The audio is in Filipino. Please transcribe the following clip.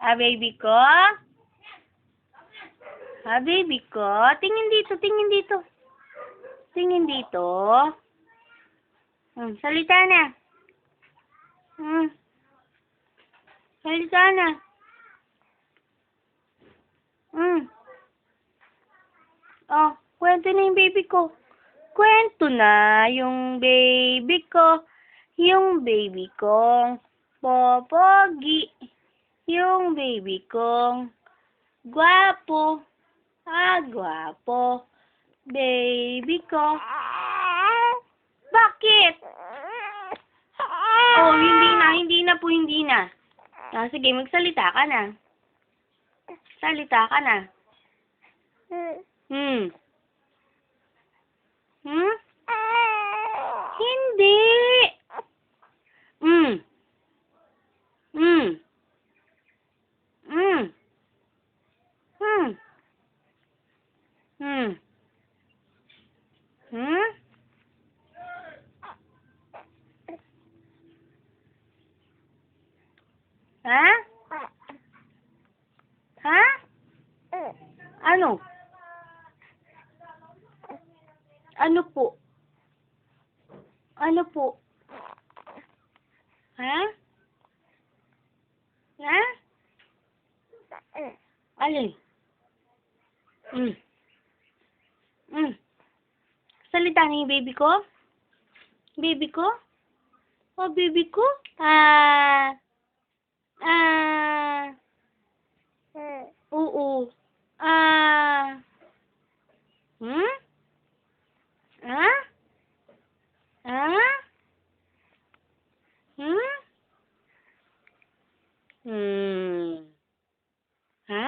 Ah, baby ko? Ah, baby ko? Tingin dito, tingin dito. Tingin dito. Salita na. Salita na. Oh, kwento na yung baby ko. Kwento na yung baby ko. Yung baby kong popogi. Yung baby kong gwapo. Ah, gwapo. Baby ko. Bakit? Oh, hindi na po, hindi na. Ah, sige, magsalita ka na. Salita ka na. Hmm? Hindi. Hmm? Hmm? Hmm? Ha? Ha? Ano? Ano po? Ano po? Ha? Ha? Alin? Salita na yung baby ko? Baby ko? Oh, baby ko? Oo. Hmm? Ha? Ha? Hmm? Ha?